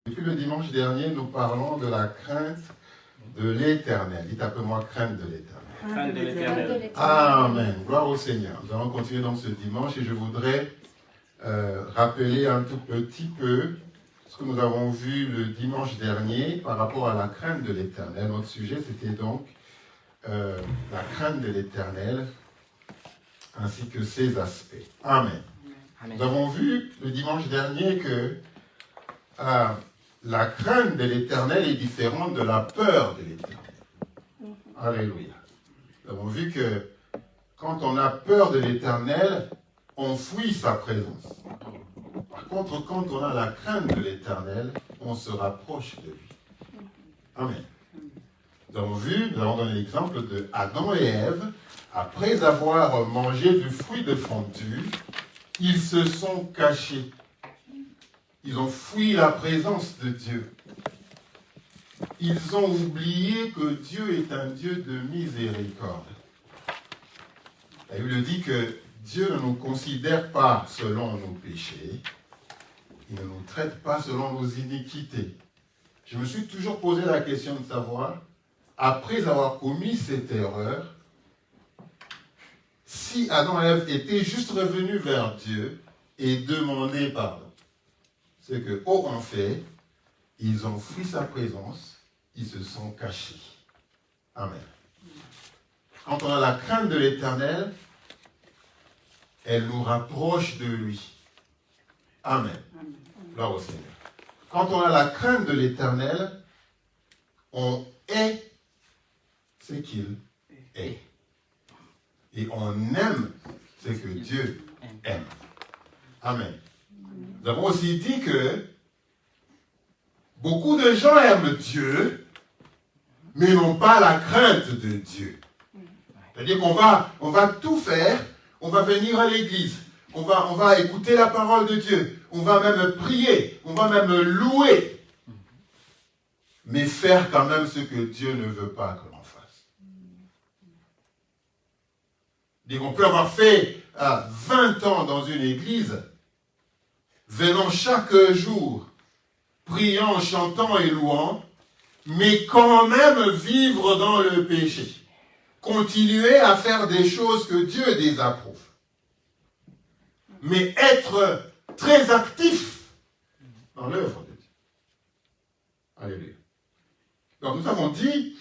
Depuis le dimanche dernier, nous parlons de la crainte de l'Éternel. Dites après moi, crainte de l'Éternel. Crainte de l'Éternel. Amen. Gloire au Seigneur. Nous allons continuer donc ce dimanche et je voudrais rappeler un tout petit peu ce que nous avons vu le dimanche dernier par rapport à la crainte de l'Éternel. Notre sujet, c'était donc la crainte de l'Éternel ainsi que ses aspects. Amen. Nous avons vu le dimanche dernier que la crainte de l'Éternel est différente de la peur de l'Éternel. Alléluia. Nous avons vu que quand on a peur de l'Éternel, on fuit sa présence. Par contre, quand on a la crainte de l'Éternel, on se rapproche de lui. Amen. Nous avons donné l'exemple de Adam et Ève. Après avoir mangé du fruit défendu, ils se sont cachés. Ils ont fui la présence de Dieu. Ils ont oublié que Dieu est un Dieu de miséricorde. La Bible dit que Dieu ne nous considère pas selon nos péchés. Il ne nous traite pas selon nos iniquités. Je me suis toujours posé la question de savoir, après avoir commis cette erreur, si Adam et Ève étaient juste revenus vers Dieu et demandaient pardon. C'est que, en fait, ils ont fui sa présence, ils se sont cachés. Amen. Quand on a la crainte de l'Éternel, elle nous rapproche de lui. Amen. Gloire au Seigneur. Quand on a la crainte de l'Éternel, on est ce qu'il est. Et on aime ce que Dieu aime. Amen. Nous avons aussi dit que beaucoup de gens aiment Dieu, mais n'ont pas la crainte de Dieu. C'est-à-dire qu'on va tout faire, on va venir à l'église, on va écouter la parole de Dieu, on va même prier, on va même louer, mais faire quand même ce que Dieu ne veut pas que l'on fasse. On peut avoir fait 20 ans dans une église, venant chaque jour, priant, chantant et louant, mais quand même vivre dans le péché. Continuer à faire des choses que Dieu désapprouve. Mais être très actif dans l'œuvre de Dieu. Alléluia. Donc nous avons dit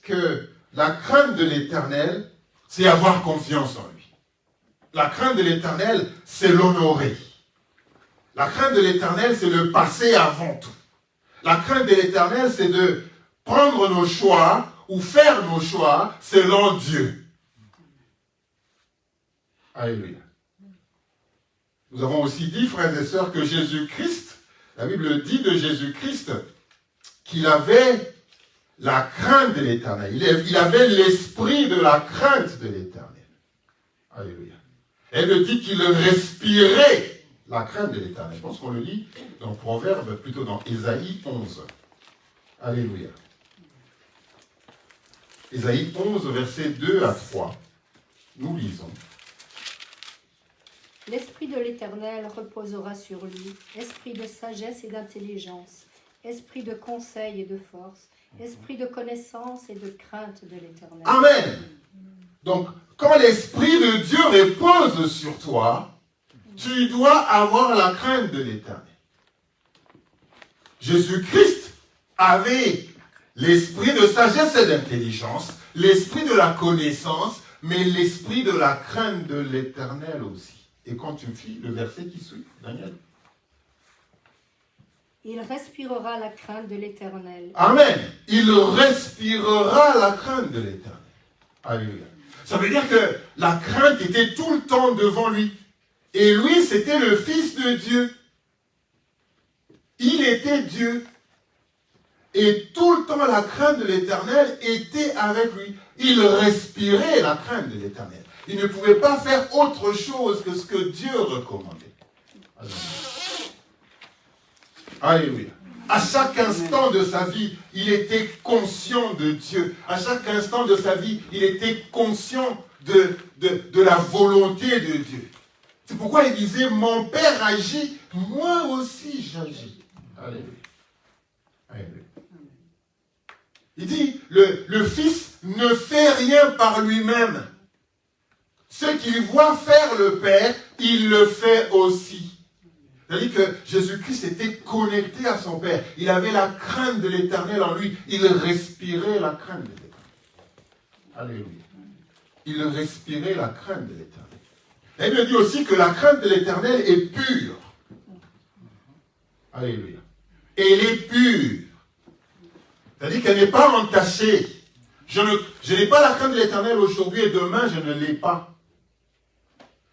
que la crainte de l'Éternel, c'est avoir confiance en lui. La crainte de l'Éternel, c'est l'honorer. La crainte de l'Éternel, c'est le passer avant tout. La crainte de l'Éternel, c'est de prendre nos choix ou faire nos choix selon Dieu. Alléluia. Nous avons aussi dit, frères et sœurs, que Jésus-Christ, la Bible dit de Jésus-Christ qu'il avait la crainte de l'Éternel. Il avait l'esprit de la crainte de l'Éternel. Alléluia. Elle dit qu'il respirait la crainte de l'Éternel. Je pense qu'on le lit dans Proverbe, plutôt dans Ésaïe 11. Alléluia. Ésaïe 11, versets 2 à 3. Nous lisons. L'esprit de l'Éternel reposera sur lui, esprit de sagesse et d'intelligence, esprit de conseil et de force, esprit de connaissance et de crainte de l'Éternel. Amen. Donc, quand l'Esprit de Dieu repose sur toi, tu dois avoir la crainte de l'Éternel. Jésus-Christ avait l'esprit de sagesse et d'intelligence, l'esprit de la connaissance, mais l'esprit de la crainte de l'Éternel aussi. Et quand tu lis le verset qui suit, Daniel. Il respirera la crainte de l'Éternel. Amen. Il respirera la crainte de l'Éternel. Alléluia. Ça veut dire que la crainte était tout le temps devant lui. Et lui, c'était le Fils de Dieu. Il était Dieu. Et tout le temps, la crainte de l'Éternel était avec lui. Il respirait la crainte de l'Éternel. Il ne pouvait pas faire autre chose que ce que Dieu recommandait. Alléluia. À chaque instant de sa vie, il était conscient de Dieu. À chaque instant de sa vie, il était conscient de la volonté de Dieu. C'est pourquoi il disait, mon Père agit, moi aussi j'agis. Alléluia. Il dit, le Fils ne fait rien par lui-même. Ce qu'il voit faire le Père, il le fait aussi. C'est-à-dire que Jésus-Christ était connecté à son Père. Il avait la crainte de l'Éternel en lui. Il respirait la crainte de l'Éternel. Alléluia. Il respirait la crainte de l'Éternel. Et il me dit aussi que la crainte de l'Éternel est pure. Alléluia. Elle est pure. C'est-à-dire qu'elle n'est pas entachée. Je n'ai pas la crainte de l'Éternel aujourd'hui et demain, je ne l'ai pas.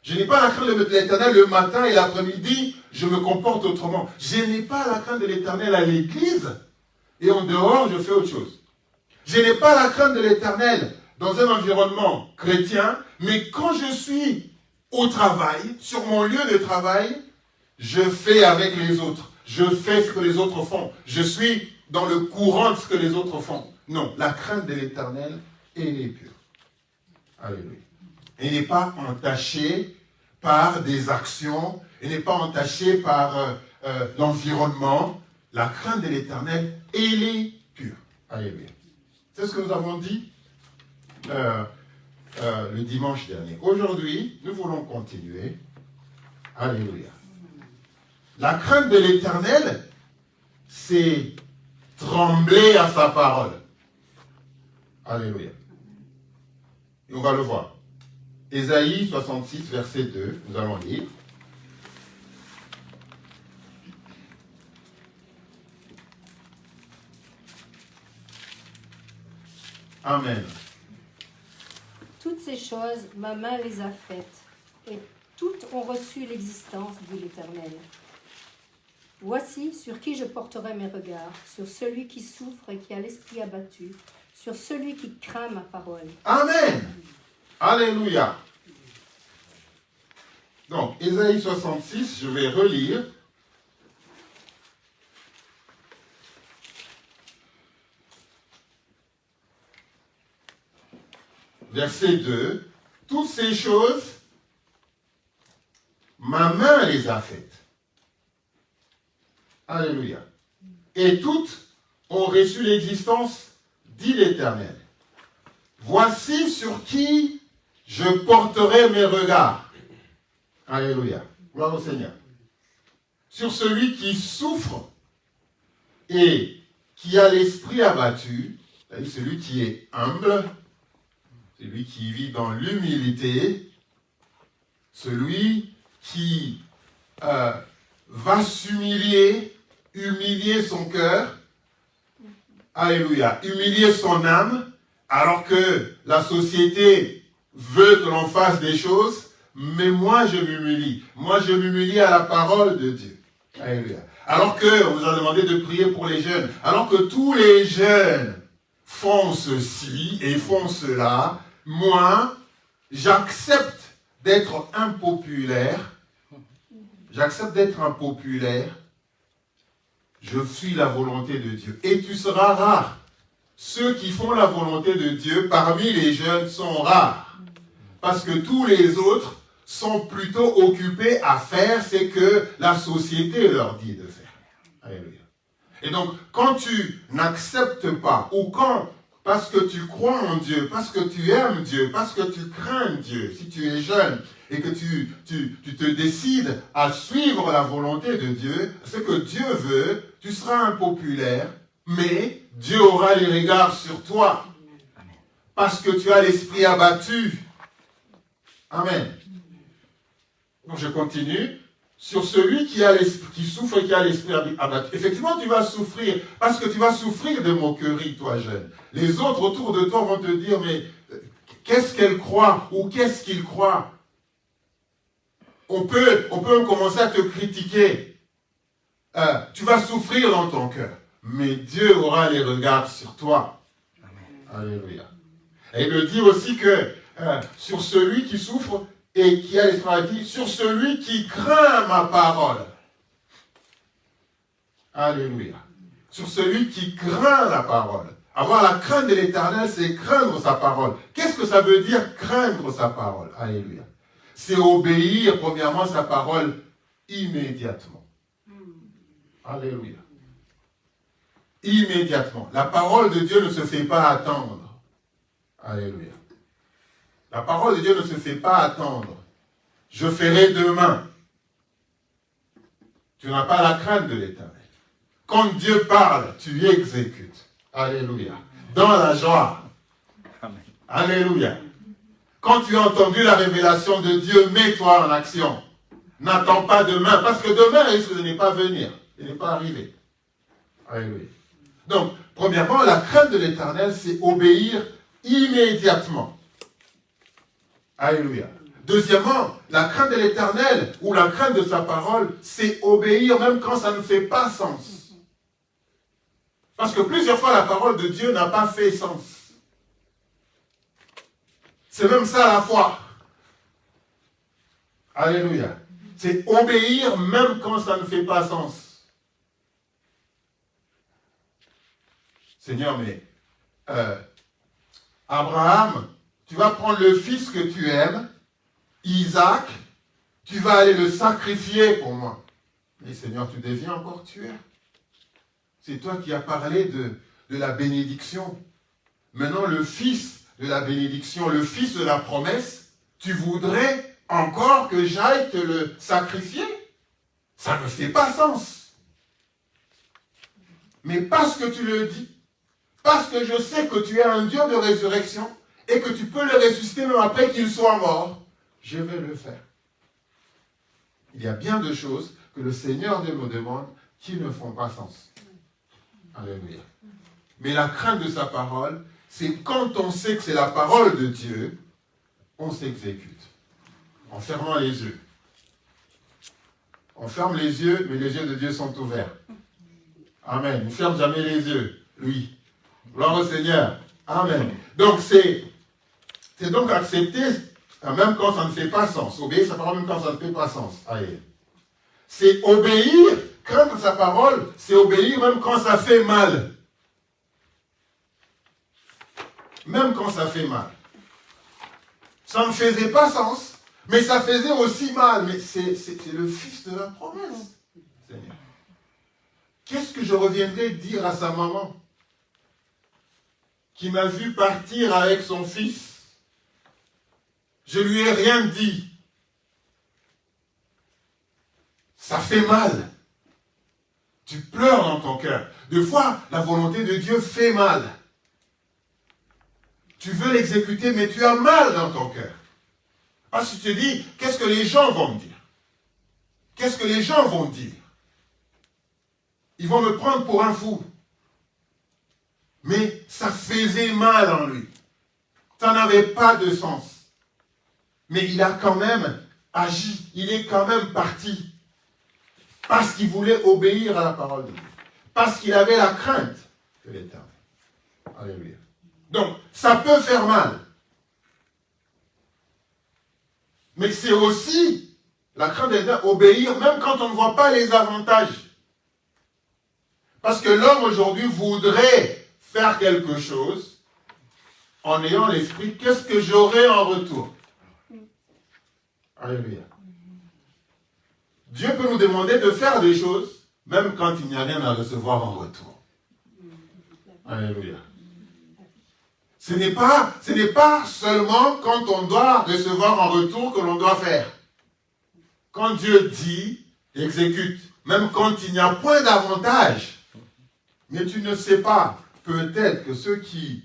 Je n'ai pas la crainte de l'Éternel le matin et l'après-midi, je me comporte autrement. Je n'ai pas la crainte de l'Éternel à l'église et en dehors, je fais autre chose. Je n'ai pas la crainte de l'Éternel dans un environnement chrétien, mais quand je suis au travail, sur mon lieu de travail, je fais avec les autres. Je fais ce que les autres font. Je suis dans le courant de ce que les autres font. Non, la crainte de l'Éternel, elle est pure. Alléluia. Elle n'est pas entachée par des actions, elle n'est pas entachée par l'environnement. La crainte de l'Éternel, elle est pure. Alléluia. C'est ce que nous avons dit le dimanche dernier. Aujourd'hui, nous voulons continuer. Alléluia. La crainte de l'Éternel, c'est trembler à sa parole. Alléluia. Et on va le voir. Ésaïe 66, verset 2, nous allons lire. Amen. Toutes ces choses, ma main les a faites, et toutes ont reçu l'existence, dit l'Éternel. Voici sur qui je porterai mes regards, sur celui qui souffre et qui a l'esprit abattu, sur celui qui craint ma parole. Amen. Alléluia. Donc, Ésaïe 66, je vais relire. Verset 2. Toutes ces choses, ma main les a faites. Alléluia. Et toutes ont reçu l'existence, dit l'Éternel. Voici sur qui je porterai mes regards. Alléluia. Gloire au Seigneur. Sur celui qui souffre et qui a l'esprit abattu, c'est-à-dire celui qui est humble, celui qui vit dans l'humilité, celui qui va s'humilier, humilier son cœur, alléluia, humilier son âme, alors que la société veut que l'on fasse des choses, mais moi je m'humilie. Moi je m'humilie à la parole de Dieu. Alléluia. Alors qu'on nous a demandé de prier pour les jeunes, alors que tous les jeunes font ceci et font cela, moi, j'accepte d'être impopulaire. J'accepte d'être impopulaire. Je suis la volonté de Dieu. Et tu seras rare. Ceux qui font la volonté de Dieu parmi les jeunes sont rares. Parce que tous les autres sont plutôt occupés à faire ce que la société leur dit de faire. Alléluia. Et donc, quand tu n'acceptes pas, ou quand, parce que tu crois en Dieu, parce que tu aimes Dieu, parce que tu crains Dieu, si tu es jeune et que tu te décides à suivre la volonté de Dieu, ce que Dieu veut, tu seras impopulaire, mais Dieu aura les regards sur toi. Parce que tu as l'esprit abattu. Amen. Donc je continue. Sur celui qui souffre et qui a l'esprit abattu. Effectivement, tu vas souffrir, parce que tu vas souffrir de moquerie, toi jeune. Les autres autour de toi vont te dire, mais qu'est-ce qu'elle croit ou qu'est-ce qu'il croit? On peut commencer à te critiquer. Tu vas souffrir dans ton cœur, mais Dieu aura les regards sur toi. Amen. Alléluia. Et il me dit aussi que sur celui qui souffre et qui a l'esprit abattu, sur celui qui craint ma parole. Alléluia. Sur celui qui craint la parole. Avoir la crainte de l'Éternel, c'est craindre sa parole. Qu'est-ce que ça veut dire craindre sa parole? Alléluia. C'est obéir premièrement sa parole immédiatement. Alléluia. immédiatement. La parole de Dieu ne se fait pas attendre. Alléluia. La parole de Dieu ne se fait pas attendre. Je ferai demain. Tu n'as pas la crainte de l'Éternel. Quand Dieu parle, tu exécutes. Alléluia. Dans la joie. Amen. Alléluia. Quand tu as entendu la révélation de Dieu, mets-toi en action. N'attends pas demain, parce que demain risque de ne pas venir. Il n'est pas arrivé. Alléluia. Donc, premièrement, la crainte de l'Éternel, c'est obéir immédiatement. Alléluia. Deuxièmement, la crainte de l'Éternel, ou la crainte de sa parole, c'est obéir même quand ça ne fait pas sens. Parce que plusieurs fois, la parole de Dieu n'a pas fait sens. C'est même ça la foi. Alléluia. C'est obéir même quand ça ne fait pas sens. Seigneur, mais Abraham, tu vas prendre le fils que tu aimes, Isaac, tu vas aller le sacrifier pour moi. Mais Seigneur, tu deviens encore tueur. C'est toi qui as parlé de la bénédiction. Maintenant, le fils de la bénédiction, le fils de la promesse, tu voudrais encore que j'aille te le sacrifier? Ça ne fait pas sens. Mais parce que tu le dis, parce que je sais que tu es un Dieu de résurrection et que tu peux le ressusciter même après qu'il soit mort, je vais le faire. Il y a bien de choses que le Seigneur Dieu me demande qui ne font pas sens. Alléluia. Mais la crainte de sa parole, c'est quand on sait que c'est la parole de Dieu, on s'exécute. En fermant les yeux. On ferme les yeux, mais les yeux de Dieu sont ouverts. Amen. On ne ferme jamais les yeux. Oui. Gloire au Seigneur. Amen. Donc c'est donc accepter, même quand ça ne fait pas sens. Obéir sa parole même quand ça ne fait pas sens. Allez. C'est obéir, craindre sa parole, c'est obéir même quand ça fait mal. Même quand ça fait mal. Ça ne faisait pas sens, mais ça faisait aussi mal. Mais c'est le fils de la promesse, Seigneur. Qu'est-ce que je reviendrai dire à sa maman qui m'a vu partir avec son fils? Je lui ai rien dit. Ça fait mal. Tu pleures dans ton cœur. Des fois, la volonté de Dieu fait mal. Tu veux l'exécuter, mais tu as mal dans ton cœur. Parce que tu te dis, qu'est-ce que les gens vont me dire? Qu'est-ce que les gens vont dire? Ils vont me prendre pour un fou. Mais ça faisait mal en lui. Ça n'avait pas de sens. Mais il a quand même agi. Il est quand même parti. Parce qu'il voulait obéir à la parole de Dieu. Parce qu'il avait la crainte de l'Éternel. Alléluia. Donc, ça peut faire mal. Mais c'est aussi la crainte de l'Éternel, obéir même quand on ne voit pas les avantages. Parce que l'homme aujourd'hui voudrait faire quelque chose en ayant l'esprit, qu'est-ce que j'aurai en retour? Alléluia. Dieu peut nous demander de faire des choses, même quand il n'y a rien à recevoir en retour. Alléluia. Ce n'est pas seulement quand on doit recevoir en retour que l'on doit faire. Quand Dieu dit, exécute, même quand il n'y a point d'avantage. Mais tu ne sais pas, peut-être que ceux qui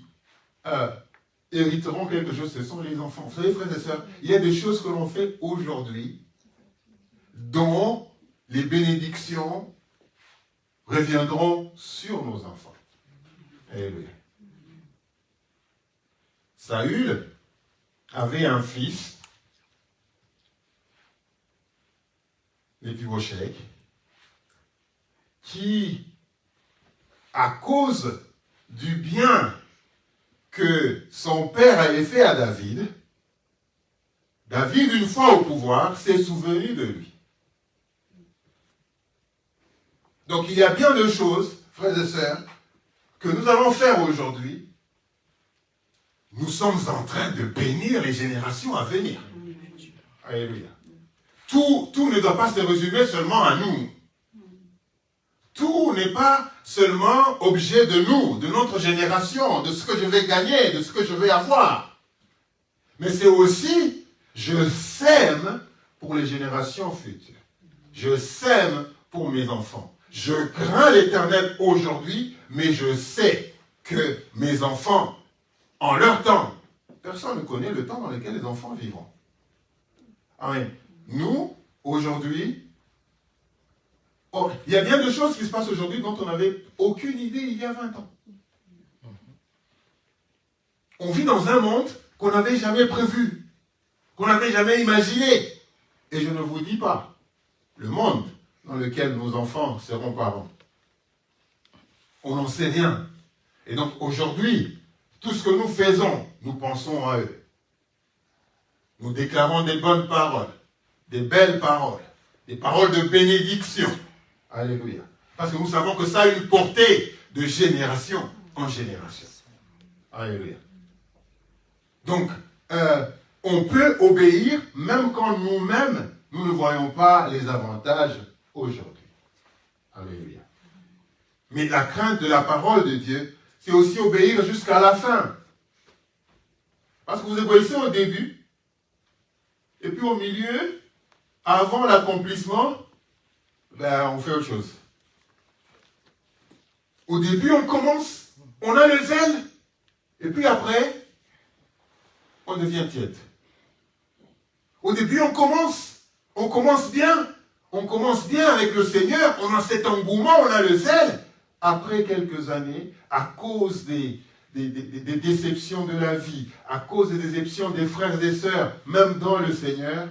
hériteront quelque chose, ce sont les enfants. Vous savez, frères et sœurs, il y a des choses que l'on fait aujourd'hui dont les bénédictions reviendront sur nos enfants. Alléluia. Saül avait un fils, Méphibosheth, qui, à cause du bien que son père avait fait à David, David, une fois au pouvoir, s'est souvenu de lui. Donc il y a bien de choses, frères et sœurs, que nous allons faire aujourd'hui. Nous sommes en train de bénir les générations à venir. Alléluia. Tout ne doit pas se résumer seulement à nous. tout n'est pas seulement objet de nous, de notre génération, de ce que je vais gagner, de ce que je vais avoir. Mais c'est aussi, je sème pour les générations futures. Je sème pour mes enfants. Je crains l'Éternel aujourd'hui, mais je sais que mes enfants, en leur temps, personne ne connaît le temps dans lequel les enfants vivront. Amen. Nous, aujourd'hui, il y a bien de choses qui se passent aujourd'hui dont on n'avait aucune idée il y a 20 ans. On vit dans un monde qu'on n'avait jamais prévu, qu'on n'avait jamais imaginé. Et je ne vous dis pas le monde dans lequel nos enfants seront parents. On n'en sait rien. Et donc aujourd'hui, tout ce que nous faisons, nous pensons à eux. Nous déclarons des bonnes paroles, des belles paroles, des paroles de bénédiction. Alléluia. Parce que nous savons que ça a une portée de génération en génération. Alléluia. Donc, on peut obéir même quand nous-mêmes, nous ne voyons pas les avantages aujourd'hui. Alléluia. Mais la crainte de la parole de Dieu, c'est aussi obéir jusqu'à la fin. Parce que vous obéissez au début, et puis au milieu, avant l'accomplissement, on fait autre chose. Au début, on commence, on a le zèle, et puis après, on devient tiède. Au début, on commence bien avec le Seigneur, on a cet engouement, on a le zèle. Après quelques années, à cause des déceptions de la vie, à cause des déceptions des frères et des sœurs, même dans le Seigneur,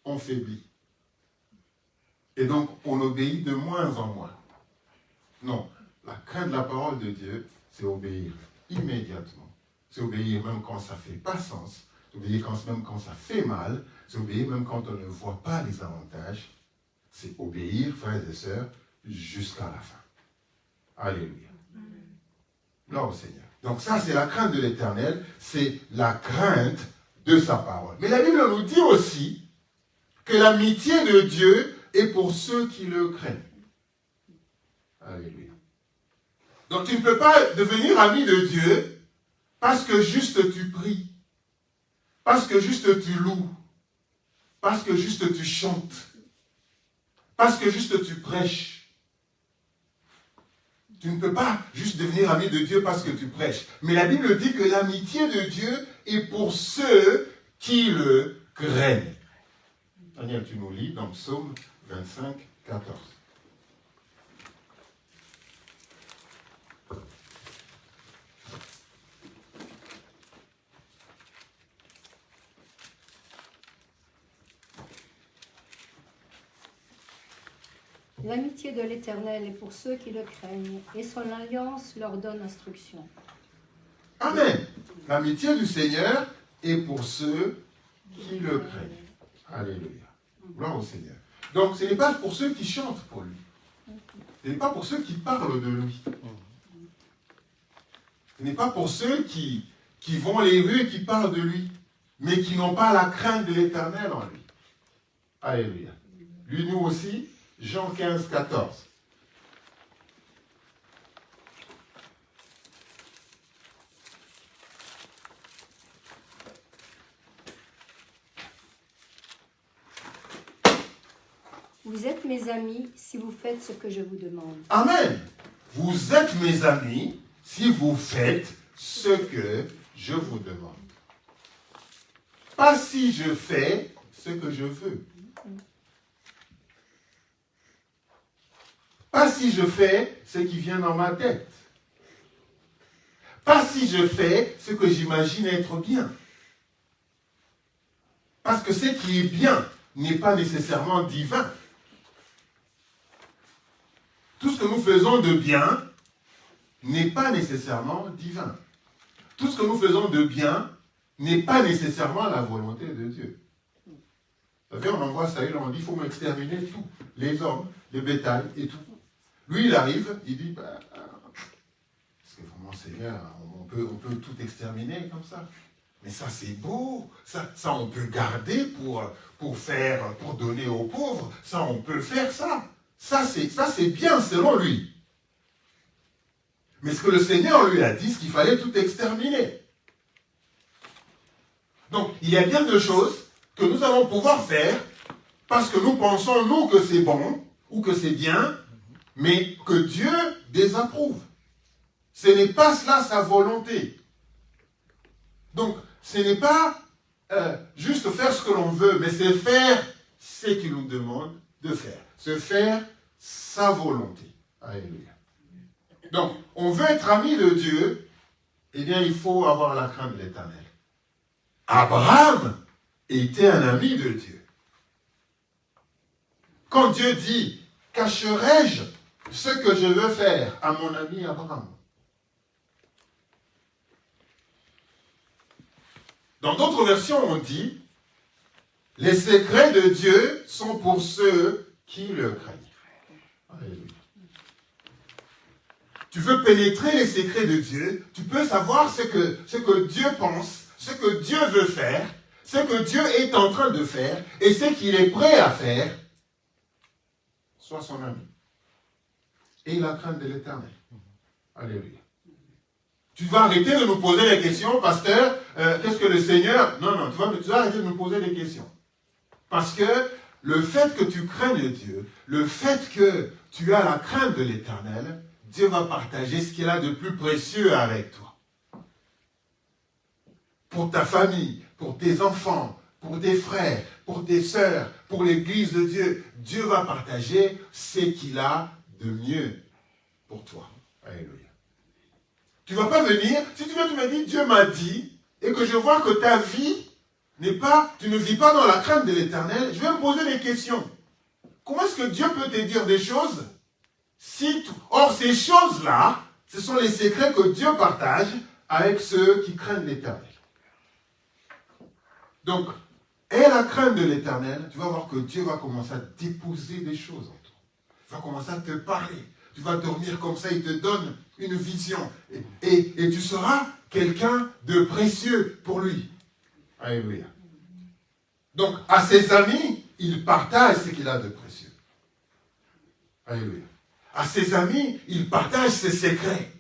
on faiblit. Et donc, on obéit de moins en moins. Non, la crainte de la parole de Dieu, c'est obéir immédiatement. C'est obéir même quand ça ne fait pas sens. C'est obéir même quand ça fait mal. C'est obéir même quand on ne voit pas les avantages. C'est obéir, frères et sœurs, jusqu'à la fin. Alléluia. Gloire au Seigneur. Donc ça, c'est la crainte de l'Éternel. C'est la crainte de sa parole. Mais la Bible nous dit aussi que l'amitié de Dieu est pour ceux qui le craignent. Alléluia. Donc tu ne peux pas devenir ami de Dieu parce que juste tu pries, parce que juste tu loues, parce que juste tu chantes, parce que juste tu prêches. Tu ne peux pas juste devenir ami de Dieu parce que tu prêches. Mais la Bible dit que l'amitié de Dieu est pour ceux qui le craignent. Daniel, tu nous lis dans Psaume 25, 14. L'amitié de l'Éternel est pour ceux qui le craignent, et son alliance leur donne instruction. Amen. L'amitié du Seigneur est pour ceux qui le craignent. Alléluia. Gloire au Seigneur. Donc, ce n'est pas pour ceux qui chantent pour lui. Ce n'est pas pour ceux qui parlent de lui. Ce n'est pas pour ceux qui vont les rues et qui parlent de lui, mais qui n'ont pas la crainte de l'Éternel en lui. Alléluia. Lui, nous aussi, Jean 15, 14. Vous êtes mes amis si vous faites ce que je vous demande. Amen. Vous êtes mes amis si vous faites ce que je vous demande. Pas si je fais ce que je veux. Pas si je fais ce qui vient dans ma tête. Pas si je fais ce que j'imagine être bien. Parce que ce qui est bien n'est pas nécessairement divin. Tout ce que nous faisons de bien n'est pas nécessairement divin. Tout ce que nous faisons de bien n'est pas nécessairement la volonté de Dieu. Vous savez, on envoie Saül, on dit, il faut m'exterminer tout. Les hommes, les bétails et tout. Lui, il arrive, il dit, est-ce que vraiment, Seigneur, on peut tout exterminer comme ça? Mais ça, c'est beau. Ça, on peut garder pour donner aux pauvres. Ça, on peut faire ça. Ça, c'est bien selon lui. Mais ce que le Seigneur lui a dit, c'est qu'il fallait tout exterminer. Donc, il y a bien deux choses que nous allons pouvoir faire parce que nous pensons, nous, que c'est bon ou que c'est bien, mais que Dieu désapprouve. Ce n'est pas cela sa volonté. Donc, ce n'est pas juste faire ce que l'on veut, mais c'est faire ce qu'il nous demande de faire. Se faire sa volonté. Alléluia. Donc, on veut être ami de Dieu, eh bien, il faut avoir la crainte de l'Éternel. Abraham était un ami de Dieu. Quand Dieu dit, cacherai-je ce que je veux faire à mon ami Abraham? Dans d'autres versions, on dit, les secrets de Dieu sont pour ceux qui le craignent. Alléluia. Tu veux pénétrer les secrets de Dieu, tu peux savoir ce que Dieu pense, ce que Dieu veut faire, ce que Dieu est en train de faire et ce qu'il est prêt à faire. Sois son ami. Et la crainte de l'Éternel. Alléluia. Tu vas arrêter de nous poser des questions, pasteur, qu'est-ce que le Seigneur... Non, tu vas arrêter de nous poser des questions. Parce que le fait que tu craignes Dieu, le fait que tu as la crainte de l'Éternel, Dieu va partager ce qu'il a de plus précieux avec toi. Pour ta famille, pour tes enfants, pour tes frères, pour tes sœurs, pour l'Église de Dieu, Dieu va partager ce qu'il a de mieux pour toi. Alléluia. Tu ne vas pas venir, si tu me dis, Dieu m'a dit, et que je vois que ta vie n'est pas, tu ne vis pas dans la crainte de l'Éternel, je vais me poser des questions. Comment est-ce que Dieu peut te dire des choses Or, ces choses-là, ce sont les secrets que Dieu partage avec ceux qui craignent l'Éternel. Donc, aie la crainte de l'Éternel, tu vas voir que Dieu va commencer à déposer des choses en toi. Il va commencer à te parler. Tu vas dormir comme ça, il te donne une vision. Et tu seras quelqu'un de précieux pour lui. Alléluia. Donc, à ses amis, il partage ce qu'il a de précieux. Alléluia. À ses amis, il partage ses secrets.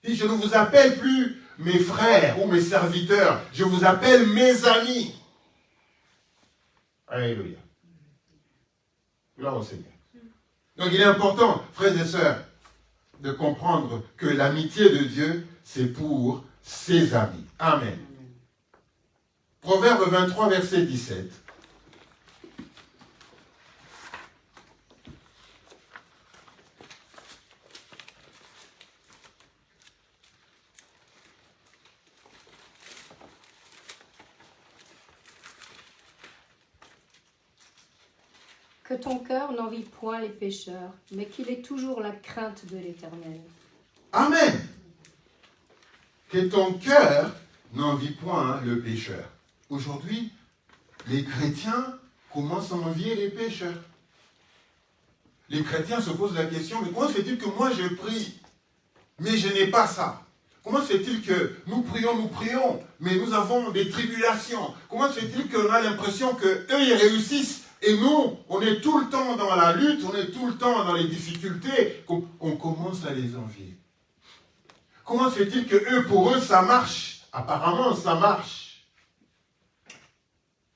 Et je ne vous appelle plus mes frères ou mes serviteurs, je vous appelle mes amis. Alléluia. Gloire au Seigneur. Donc il est important, frères et sœurs, de comprendre que l'amitié de Dieu, c'est pour ses amis. Amen. Proverbe 23, verset 17. Que ton cœur n'envie point les pécheurs, mais qu'il ait toujours la crainte de l'Éternel. Amen. Que ton cœur n'envie point le pécheur. Aujourd'hui, les chrétiens commencent à envier les pécheurs. Les chrétiens se posent la question, mais comment se fait-il que moi je prie, mais je n'ai pas ça? Comment se fait-il que nous prions, mais nous avons des tribulations? Comment se fait-il qu'on a l'impression qu'eux, ils réussissent? Et nous, on est tout le temps dans la lutte, on est tout le temps dans les difficultés, on commence à les envier. Comment se fait-il que eux, pour eux, ça marche? Apparemment, ça marche.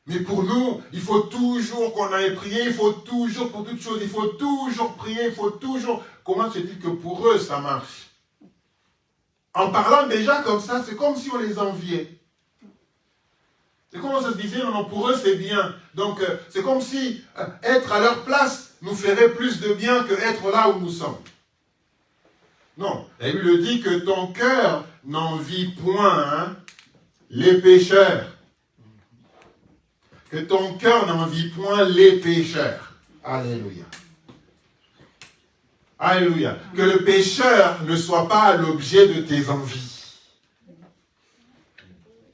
Mais pour nous, il faut toujours qu'on aille prier, il faut toujours, pour toute chose, il faut toujours prier, il faut toujours... Comment se fait-il que pour eux, ça marche? En parlant déjà comme ça, c'est comme si on les enviait. C'est comme ça se disait, non, pour eux c'est bien. Donc c'est comme si être à leur place nous ferait plus de bien que être là où nous sommes. Non, la Bible dit que ton cœur n'envie point les pécheurs. Que ton cœur n'envie point les pécheurs. Alléluia. Alléluia. Que le pécheur ne soit pas l'objet de tes envies.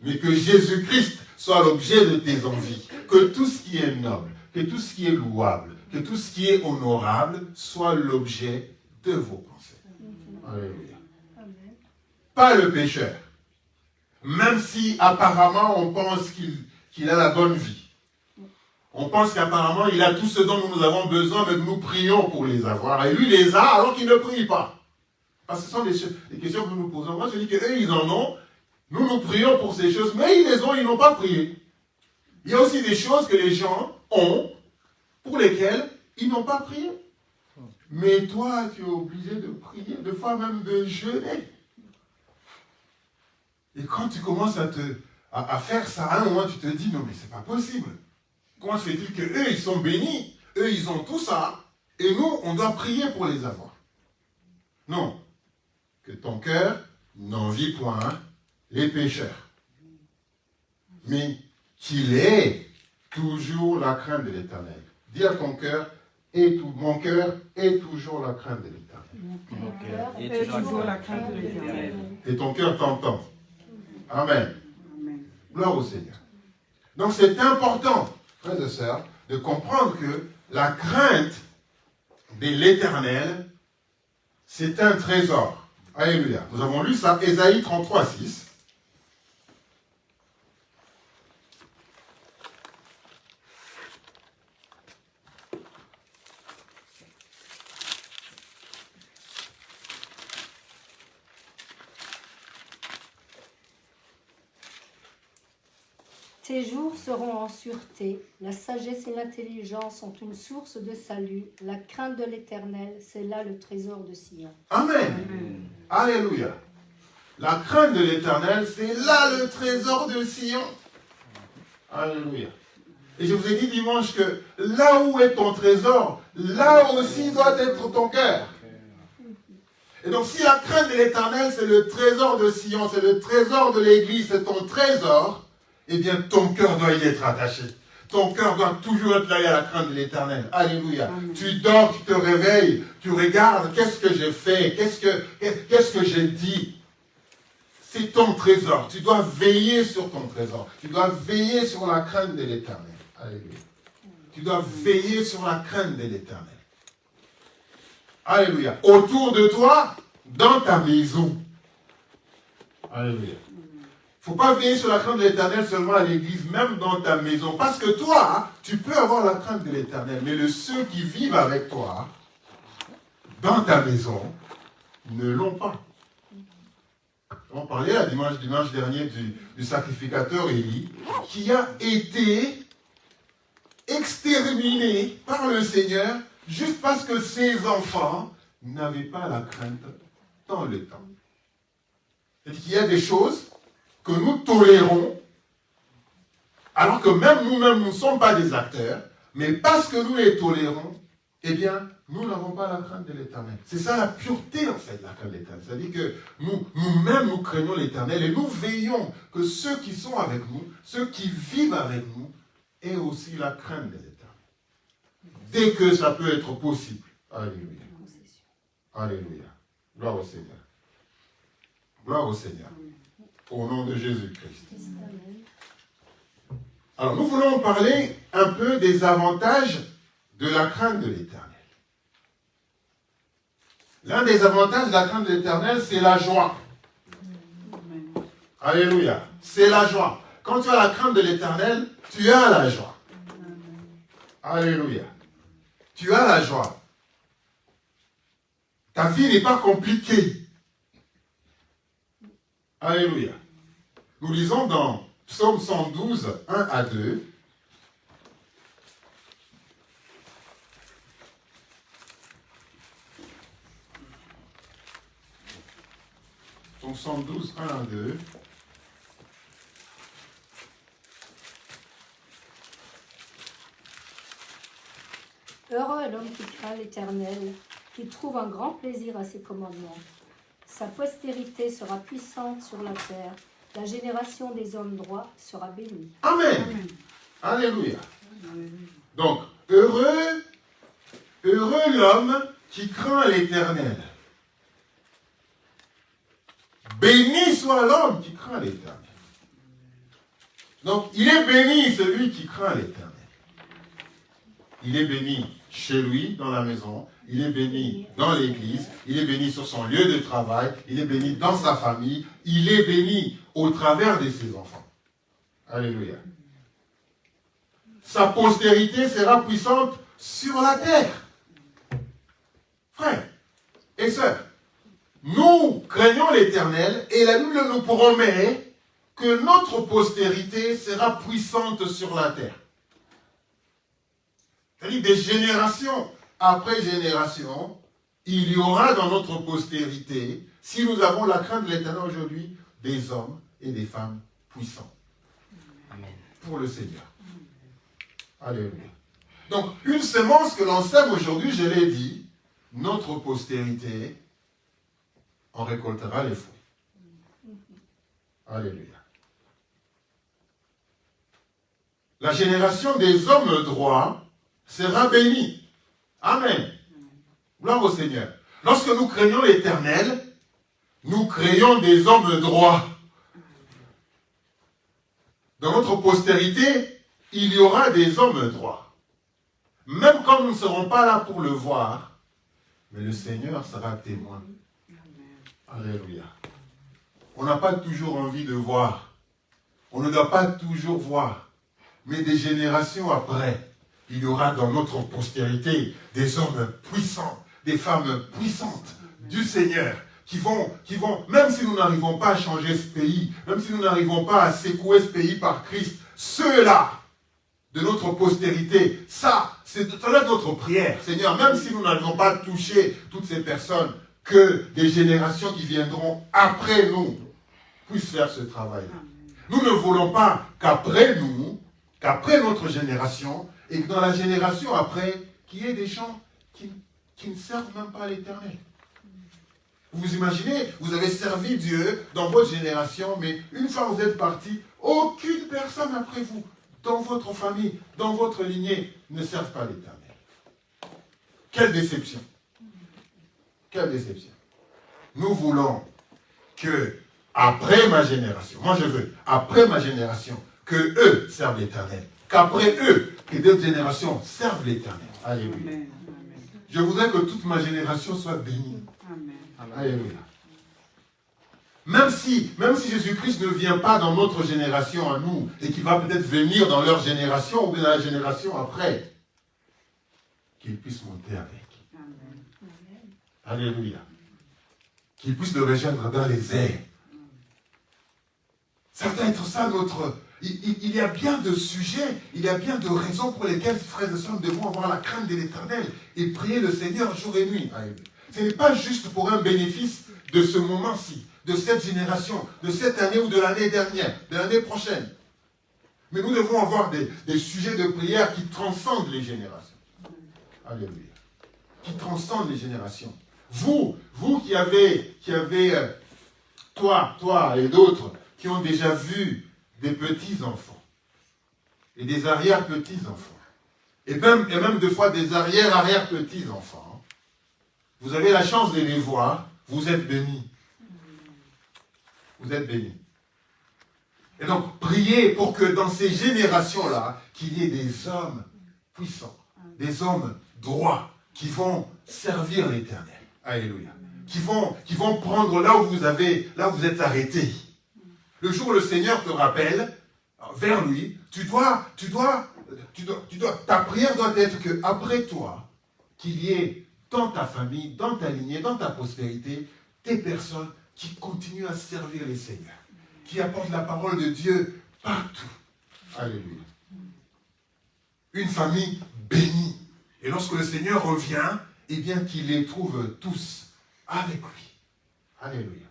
Mais que Jésus-Christ soit l'objet de tes envies. Que tout ce qui est noble, que tout ce qui est louable, que tout ce qui est honorable soit l'objet de vos pensées. Alléluia. Pas le pécheur. Même si apparemment on pense qu'il a la bonne vie. On pense qu'apparemment, il a tout ce dont nous avons besoin, mais que nous prions pour les avoir. Et lui, il les a alors qu'il ne prie pas. Parce que ce sont des questions que nous nous posons. Moi, je dis qu'eux, ils en ont. Nous prions pour ces choses, mais ils les ont, ils n'ont pas prié. Il y a aussi des choses que les gens ont, pour lesquelles ils n'ont pas prié. Mais toi, tu es obligé de prier, des fois même de jeûner. Et quand tu commences à faire ça, à un moment, tu te dis, non, mais c'est pas possible. Comment se fait-il qu'eux, ils sont bénis, eux, ils ont tout ça, et nous, on doit prier pour les avoir? Non. Que ton cœur n'envie point les pécheurs, mais qu'il ait toujours la crainte de l'Éternel. Dis à ton cœur, mon cœur est toujours la crainte de l'Éternel. Mon cœur est toujours la crainte de l'Éternel. Et ton cœur t'entend. Amen. Gloire au Seigneur. Donc c'est important, frères et sœurs, de comprendre que la crainte de l'Éternel, c'est un trésor. Alléluia. Nous avons lu ça, Ésaïe 33, 6. Tes jours seront en sûreté, la sagesse et l'intelligence sont une source de salut, la crainte de l'Éternel, c'est là le trésor de Sion. Amen. Alléluia. La crainte de l'Éternel, c'est là le trésor de Sion. Alléluia. Et je vous ai dit dimanche que là où est ton trésor, là aussi doit être ton cœur. Et donc si la crainte de l'Éternel, c'est le trésor de Sion, c'est le trésor de l'Église, c'est ton trésor, eh bien ton cœur doit y être attaché. Ton cœur doit toujours être lié à la crainte de l'Éternel. Alléluia. Amen. Tu dors, tu te réveilles, tu regardes, qu'est-ce que j'ai fait, qu'est-ce que j'ai dit. C'est ton trésor. Tu dois veiller sur ton trésor. Tu dois veiller sur la crainte de l'Éternel. Alléluia. Tu dois veiller sur la crainte de l'Éternel. Alléluia. Autour de toi, dans ta maison. Alléluia. Il ne faut pas veiller sur la crainte de l'Éternel seulement à l'église, même dans ta maison. Parce que toi, tu peux avoir la crainte de l'Éternel, mais ceux qui vivent avec toi, dans ta maison, ne l'ont pas. On parlait la dimanche dernier du sacrificateur Élie, qui a été exterminé par le Seigneur juste parce que ses enfants n'avaient pas la crainte dans le temps. C'est-à-dire qu'il y a des choses que nous tolérons, alors que même nous-mêmes, nous ne sommes pas des acteurs, mais parce que nous les tolérons, eh bien, nous n'avons pas la crainte de l'Éternel. C'est ça la pureté, en fait, la crainte de l'Éternel. C'est-à-dire que nous-mêmes, nous craignons l'Éternel et nous veillons que ceux qui sont avec nous, ceux qui vivent avec nous, aient aussi la crainte de l'Éternel. Dès que ça peut être possible. Alléluia. Alléluia. Gloire au Seigneur. Gloire au Seigneur. Au nom de Jésus-Christ. Alors, nous voulons parler un peu des avantages de la crainte de l'Éternel. L'un des avantages de la crainte de l'Éternel, c'est la joie. Alléluia. C'est la joie. Quand tu as la crainte de l'Éternel, tu as la joie. Alléluia. Tu as la joie. Ta vie n'est pas compliquée. Alléluia. Nous lisons dans Psaume 112, 1 à 2. Psaume 112, 1 à 2. Heureux est l'homme qui craint l'Éternel, qui trouve un grand plaisir à ses commandements. Sa postérité sera puissante sur la terre. La génération des hommes droits sera bénie. Amen. Amen. Alléluia. Donc, heureux l'homme qui craint l'Éternel. Béni soit l'homme qui craint l'Éternel. Donc, il est béni celui qui craint l'Éternel. Il est béni chez lui, dans la maison. Il est béni dans l'église. Il est béni sur son lieu de travail. Il est béni dans sa famille. Il est béni au travers de ses enfants. Alléluia. sa postérité sera puissante sur la terre. Frères et sœurs, nous craignons l'Éternel et la Bible nous promet que notre postérité sera puissante sur la terre. C'est-à-dire des générations après génération, il y aura dans notre postérité, si nous avons la crainte de l'Éternel aujourd'hui, des hommes et des femmes puissants. Amen. Pour le Seigneur. Alléluia. Donc, une semence que l'on sème aujourd'hui, je l'ai dit, notre postérité en récoltera les fruits. Alléluia. La génération des hommes droits sera bénie. Amen. Gloire au Seigneur. Lorsque nous craignons l'Éternel, nous créons des hommes droits. Dans notre postérité, il y aura des hommes droits. Même quand nous ne serons pas là pour le voir, mais le Seigneur sera témoin. Alléluia. On n'a pas toujours envie de voir. On ne doit pas toujours voir. Mais des générations après, il y aura dans notre postérité des hommes puissants, des femmes puissantes du Seigneur qui vont, même si nous n'arrivons pas à changer ce pays, même si nous n'arrivons pas à secouer ce pays par Christ, ceux-là de notre postérité, ça c'est notre prière. Seigneur, même si nous n'arrivons pas à toucher toutes ces personnes, que des générations qui viendront après nous puissent faire ce travail. Nous ne voulons pas qu'après nous, qu'après notre génération, et que dans la génération après, qu'il y ait des gens qui ne servent même pas à l'Éternel. Vous imaginez, vous avez servi Dieu dans votre génération, mais une fois que vous êtes parti, aucune personne après vous, dans votre famille, dans votre lignée, ne serve pas l'Éternel. Quelle déception! Quelle déception! Nous voulons que, après ma génération, moi je veux, après ma génération, que eux servent l'Éternel. Qu'après eux, que d'autres générations servent l'Éternel. Alléluia. Amen. Je voudrais que toute ma génération soit bénie. Amen. Alléluia. Même si Jésus-Christ ne vient pas dans notre génération à nous, et qu'il va peut-être venir dans leur génération, ou bien dans la génération après, qu'il puisse monter avec. Amen. Alléluia. Qu'il puisse le rejoindre dans les airs. Ça doit être ça notre... Il y a bien de sujets, il y a bien de raisons pour lesquelles, frères et sœurs, nous devons avoir la crainte de l'Éternel et prier le Seigneur jour et nuit. Ce n'est pas juste pour un bénéfice de ce moment-ci, de cette génération, de cette année ou de l'année dernière, de l'année prochaine. Mais nous devons avoir des sujets de prière qui transcendent les générations. Alléluia. Qui transcendent les générations. Vous qui avez toi et d'autres, qui ont déjà vu des petits-enfants et des arrière-petits-enfants, et même des fois des arrière-arrière-petits-enfants. Vous avez la chance de les voir, vous êtes bénis. Vous êtes bénis. Et donc, priez pour que dans ces générations-là, qu'il y ait des hommes puissants, des hommes droits, qui vont servir l'Éternel. Alléluia. Qui vont prendre là où vous êtes arrêtés. Le jour où le Seigneur te rappelle, vers lui, ta prière doit être qu'après toi, qu'il y ait dans ta famille, dans ta lignée, dans ta postérité, des personnes qui continuent à servir les seigneurs, qui apportent la parole de Dieu partout. Alléluia. Une famille bénie. Et lorsque le Seigneur revient, eh bien qu'il les trouve tous avec lui. Alléluia.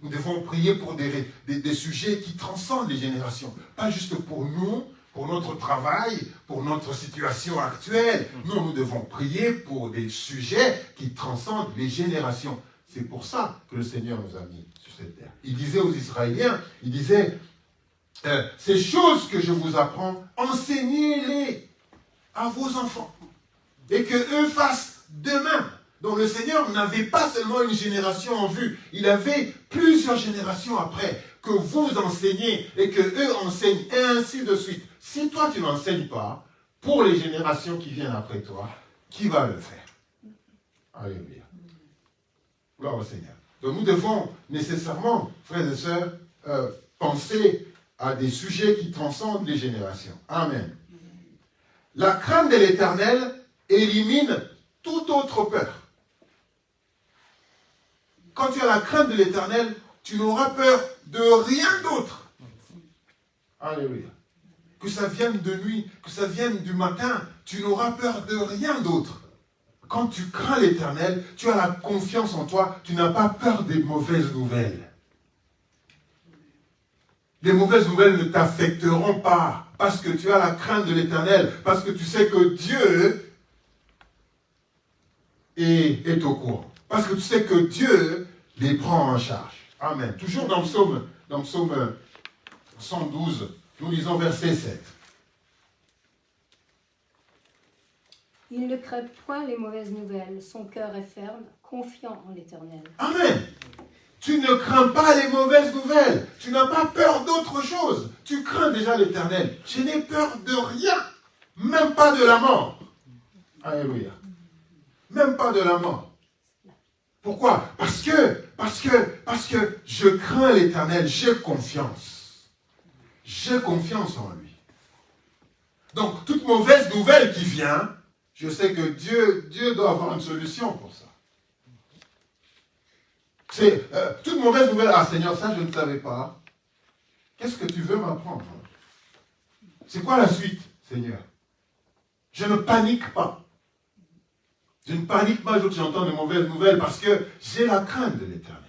Nous devons prier pour des sujets qui transcendent les générations. Pas juste pour nous, pour notre travail, pour notre situation actuelle. Non, nous devons prier pour des sujets qui transcendent les générations. C'est pour ça que le Seigneur nous a mis sur cette terre. Il disait aux Israéliens, il disait, ces choses que je vous apprends, enseignez-les à vos enfants. Et que eux fassent de même. Donc le Seigneur n'avait pas seulement une génération en vue, il avait plusieurs générations après que vous enseignez et que eux enseignent et ainsi de suite. Si toi tu n'enseignes pas, pour les générations qui viennent après toi, qui va le faire? Alléluia. Gloire au Seigneur. Donc nous devons nécessairement, frères et sœurs, penser à des sujets qui transcendent les générations. Amen. la crainte de l'Éternel élimine toute autre peur. Quand tu as la crainte de l'Éternel, tu n'auras peur de rien d'autre. Alléluia. Que ça vienne de nuit, que ça vienne du matin, tu n'auras peur de rien d'autre. Quand tu crains l'Éternel, tu as la confiance en toi, tu n'as pas peur des mauvaises nouvelles. Les mauvaises nouvelles ne t'affecteront pas parce que tu as la crainte de l'Éternel, parce que tu sais que Dieu est au courant. Parce que tu sais que Dieu les prend en charge. Amen. Toujours dans le psaume 112, nous lisons verset 7. Il ne craint point les mauvaises nouvelles, son cœur est ferme, confiant en l'Éternel. Amen. Tu ne crains pas les mauvaises nouvelles. Tu n'as pas peur d'autre chose. Tu crains déjà l'Éternel. Je n'ai peur de rien. Même pas de la mort. Alléluia. Même pas de la mort. Pourquoi? Parce que je crains l'Éternel. J'ai confiance. J'ai confiance en lui. Donc, toute mauvaise nouvelle qui vient, je sais que Dieu doit avoir une solution pour ça. C'est toute mauvaise nouvelle. Ah Seigneur, ça je ne savais pas. Qu'est-ce que tu veux m'apprendre? C'est quoi la suite, Seigneur? Je ne panique pas. Je ne panique pas quand j'entends de mauvaises nouvelles parce que j'ai la crainte de l'Éternel.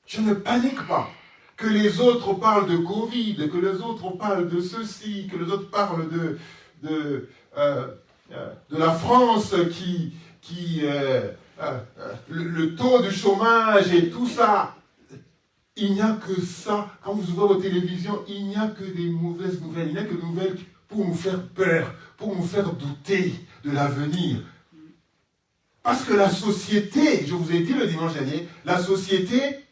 Je ne panique pas. Que les autres parlent de Covid, que les autres parlent de ceci, que les autres parlent de la France le taux de chômage et tout ça. Il n'y a que ça. Quand vous ouvrez vos télévisions, il n'y a que des mauvaises nouvelles. Il n'y a que des nouvelles pour nous faire peur, pour nous faire douter de l'avenir. Parce que la société, je vous ai dit le dimanche dernier, la société,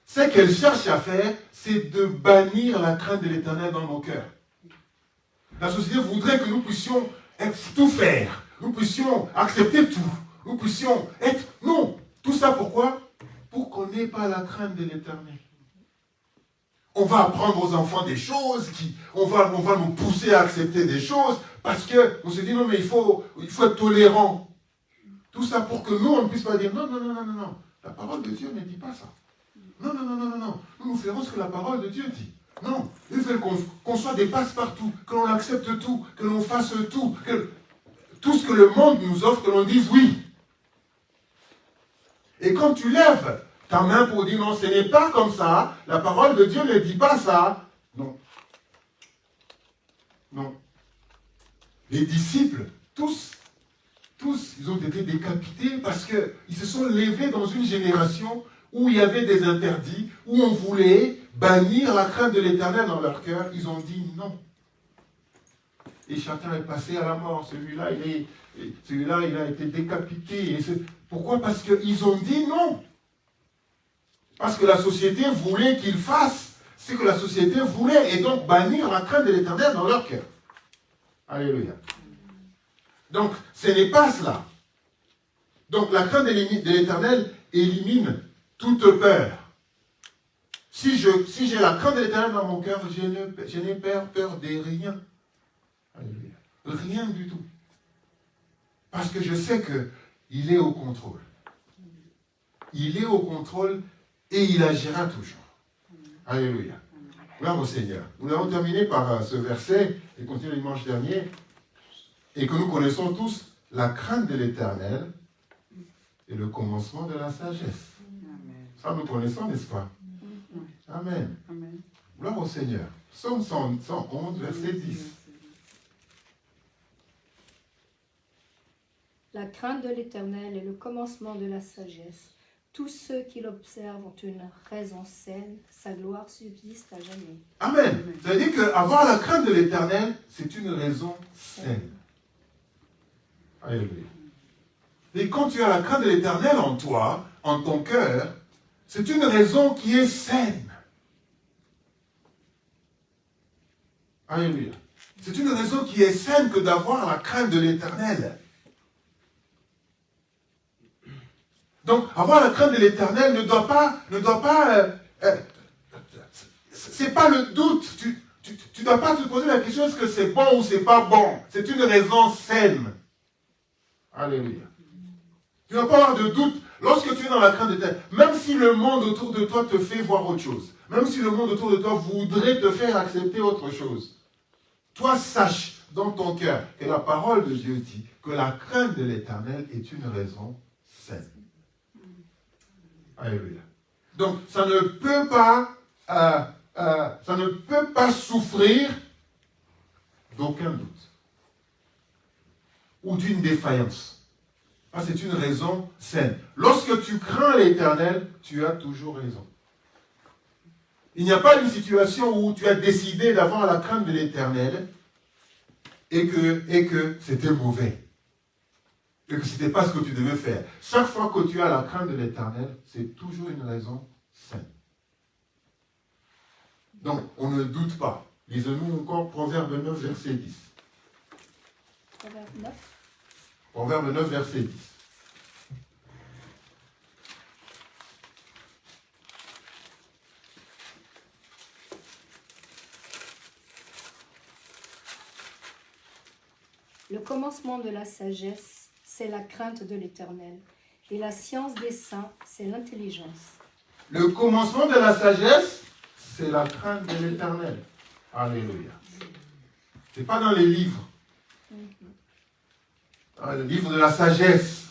ce qu'elle cherche à faire, c'est de bannir la crainte de l'Éternel dans nos cœurs. La société voudrait que nous puissions tout faire, nous puissions accepter tout, nous puissions être... Non, tout ça pourquoi? Pour qu'on n'ait pas la crainte de l'Éternel. On va apprendre aux enfants des choses, on va nous pousser à accepter des choses, parce qu'on se dit non mais il faut être tolérant. Tout ça pour que nous, on ne puisse pas dire non, la parole de Dieu ne dit pas ça. Non, nous ferons ce que la parole de Dieu dit. Non, ils veulent qu'on soit des passe-partout, que l'on accepte tout, que l'on fasse tout, que tout ce que le monde nous offre, que l'on dise oui. Et quand tu lèves ta main pour dire non, ce n'est pas comme ça, la parole de Dieu ne dit pas ça, non. Non. Les disciples, tous, ils ont été décapités parce qu'ils se sont levés dans une génération où il y avait des interdits, où on voulait bannir la crainte de l'Éternel dans leur cœur. Ils ont dit non. Et chacun est passé à la mort. Celui-là, il a été décapité. Pourquoi? Parce qu'ils ont dit non. Parce que la société voulait qu'ils fassent ce que la société voulait, et donc bannir la crainte de l'Éternel dans leur cœur. Alléluia. Donc, ce n'est pas cela. Donc, la crainte de l'Éternel élimine toute peur. Si j'ai la crainte de l'Éternel dans mon cœur, je n'ai peur de rien. Alléluia. Rien du tout. Parce que je sais qu'il est au contrôle. Il est au contrôle et il agira toujours. Alléluia. Gloire au Seigneur. Nous avons terminé par ce verset, et continué dimanche dernier, et que nous connaissons tous, la crainte de l'Éternel est le commencement de la sagesse. Ça nous connaissons, n'est-ce pas? Amen. Gloire au Seigneur. Psaume 111, verset 10. La crainte de l'Éternel est le commencement de la sagesse. Tous ceux qui l'observent ont une raison saine. Sa gloire subsiste à jamais. Amen. C'est-à-dire qu'avoir la crainte de l'Éternel, c'est une raison saine. Alléluia. Et quand tu as la crainte de l'Éternel en toi, en ton cœur, c'est une raison qui est saine. Alléluia. C'est une raison qui est saine que d'avoir la crainte de l'Éternel. Donc, avoir la crainte de l'Éternel ne doit pas c'est pas le doute. Tu tu ne dois pas te poser la question est-ce que c'est bon ou c'est pas bon. C'est une raison saine. Alléluia. Tu ne dois pas avoir de doute lorsque tu es dans la crainte de Dieu. Même si le monde autour de toi te fait voir autre chose. Même si le monde autour de toi voudrait te faire accepter autre chose. Toi, sache dans ton cœur que la parole de Dieu dit que la crainte de l'Éternel est une raison saine. Alléluia. Donc, ça ne peut pas souffrir d'aucun doute ou d'une défaillance. Ah, c'est une raison saine. Lorsque tu crains l'Éternel, tu as toujours raison. Il n'y a pas une situation où tu as décidé d'avoir la crainte de l'Éternel et que c'était mauvais. Et que ce n'était pas ce que tu devais faire. Chaque fois que tu as la crainte de l'Éternel, c'est toujours une raison saine. Donc, on ne doute pas. Lisons-nous encore Proverbe 9, verset 10. Proverbe 9. Proverbe 9, verset 10. Le commencement de la sagesse, c'est la crainte de l'Éternel. Et la science des saints, c'est l'intelligence. Le commencement de la sagesse, c'est la crainte de l'Éternel. Alléluia. Ce n'est pas dans les livres. Le livre de la sagesse.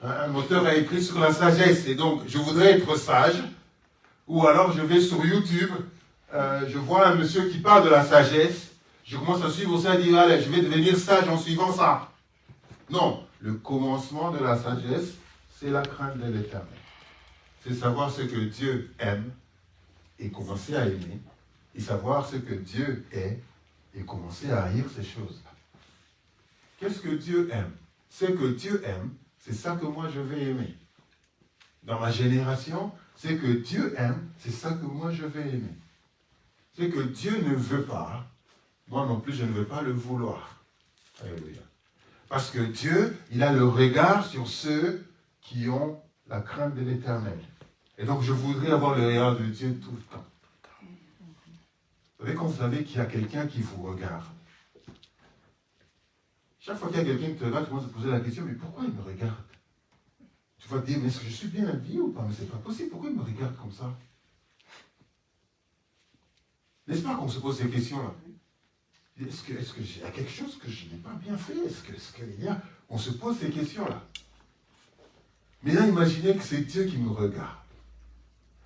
Un auteur a écrit sur la sagesse. Et donc, je voudrais être sage. Ou alors, je vais sur YouTube. Je vois un monsieur qui parle de la sagesse. Je commence à suivre ça et dire, allez, je vais devenir sage en suivant ça. Non. Le commencement de la sagesse, c'est la crainte de l'Éternel. C'est savoir ce que Dieu aime et commencer à aimer. Et savoir ce que Dieu est et commencer à haïr ces choses-là. Qu'est-ce que Dieu aime? Ce que Dieu aime, c'est ça que moi je vais aimer. Dans ma génération, ce que Dieu aime, c'est ça que moi je vais aimer. Ce que Dieu ne veut pas, moi non plus je ne veux pas le vouloir. Alléluia. Parce que Dieu, il a le regard sur ceux qui ont la crainte de l'Éternel. Et donc je voudrais avoir le regard de Dieu tout le temps. Vous savez, quand vous savez qu'il y a quelqu'un qui vous regarde, chaque fois qu'il y a quelqu'un qui te regarde, tu commences à te poser la question, mais pourquoi il me regarde? Tu vas te dire, mais est-ce que je suis bien habillé ou pas? Mais c'est pas possible, pourquoi il me regarde comme ça? N'est-ce pas qu'on se pose ces questions-là? Est-ce qu'il y a quelque chose que je n'ai pas bien fait? On se pose ces questions-là. Mais là, imaginez que c'est Dieu qui nous regarde.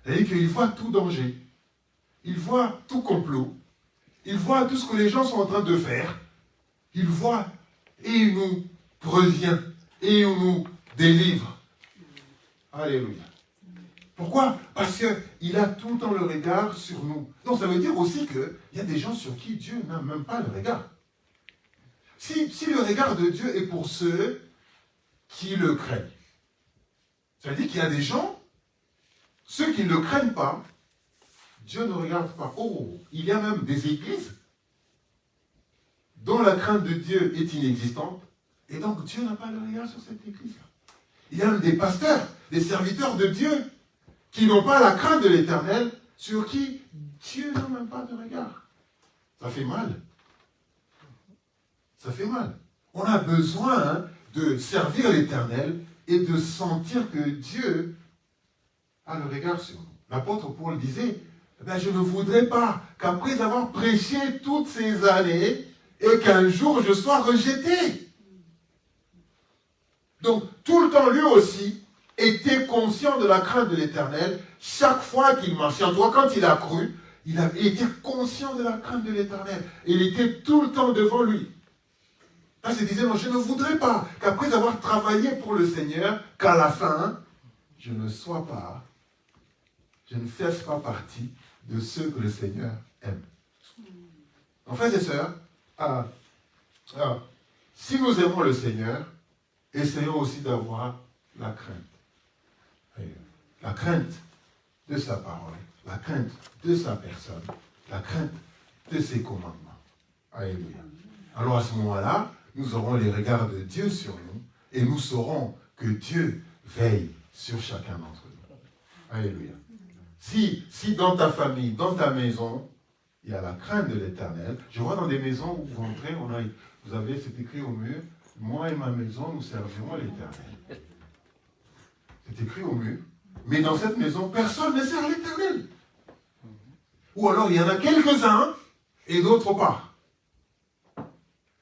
C'est-à-dire qu'il voit tout danger. Il voit tout complot. Il voit tout ce que les gens sont en train de faire. Il voit et il nous revient et il nous délivre. Alléluia. Pourquoi? Parce qu'il a tout le temps le regard sur nous. Donc ça veut dire aussi qu'il y a des gens sur qui Dieu n'a même pas le regard. Si le regard de Dieu est pour ceux qui le craignent, ça veut dire qu'il y a des gens, ceux qui ne le craignent pas, Dieu ne regarde pas. Oh, il y a même des églises dont la crainte de Dieu est inexistante, et donc Dieu n'a pas le regard sur cette église-là. Il y a même des pasteurs, des serviteurs de Dieu, qui n'ont pas la crainte de l'Éternel, sur qui Dieu n'a même pas de regard. Ça fait mal. Ça fait mal. On a besoin de servir l'Éternel et de sentir que Dieu a le regard sur nous. L'apôtre Paul disait, je ne voudrais pas qu'après avoir prêché toutes ces années, et qu'un jour je sois rejeté. Donc, tout le temps, lui aussi, était conscient de la crainte de l'Éternel. Chaque fois qu'il marchait, en tout cas quand il a cru, il était conscient de la crainte de l'Éternel. Il était tout le temps devant lui. Là, il disait, non, je ne voudrais pas qu'après avoir travaillé pour le Seigneur, qu'à la fin, je ne fasse pas partie de ceux que le Seigneur aime. En frères et sœurs, si nous aimons le Seigneur, essayons aussi d'avoir la crainte. La crainte de sa parole, la crainte de sa personne, la crainte de ses commandements. Alléluia. Alors à ce moment-là, nous aurons les regards de Dieu sur nous et nous saurons que Dieu veille sur chacun d'entre nous. Alléluia. Si dans ta famille, dans ta maison, il y a la crainte de l'Éternel. Je vois dans des maisons où vous entrez, vous avez, c'est écrit au mur, moi et ma maison, nous servirons l'Éternel. C'est écrit au mur. Mais dans cette maison, personne ne sert l'Éternel. Ou alors il y en a quelques-uns et d'autres pas.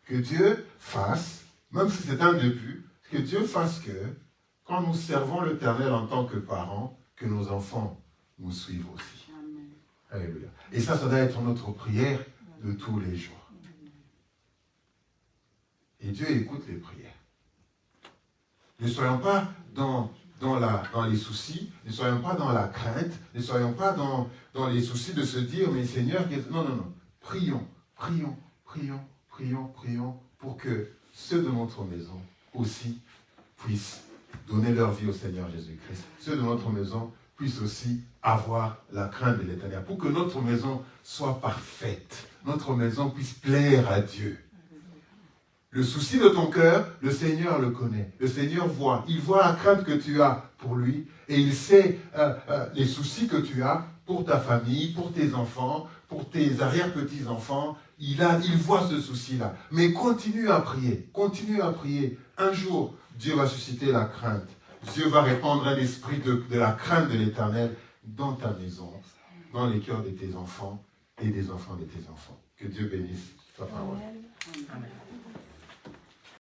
Que Dieu fasse, même si c'est un début, que Dieu fasse que, quand nous servons l'Éternel en tant que parents, que nos enfants nous suivent aussi. Amen. Alléluia. Et ça doit être notre prière de tous les jours. Et Dieu écoute les prières. Ne soyons pas dans les soucis, ne soyons pas dans la crainte, ne soyons pas dans les soucis de se dire, mais Seigneur, non. Prions pour que ceux de notre maison aussi puissent donner leur vie au Seigneur Jésus-Christ. Ceux de notre maison puissent aussi avoir la crainte de l'Éternel. Pour que notre maison soit parfaite, notre maison puisse plaire à Dieu. Le souci de ton cœur, le Seigneur le connaît. Le Seigneur voit. Il voit la crainte que tu as pour lui et il sait les soucis que tu as pour ta famille, pour tes enfants, pour tes arrière-petits-enfants. Il voit ce souci-là. Mais continue à prier. Continue à prier. Un jour, Dieu va susciter la crainte. Dieu va répandre un esprit de la crainte de l'Éternel dans ta maison, dans les cœurs de tes enfants et des enfants de tes enfants. Que Dieu bénisse ta parole. Amen. Amen.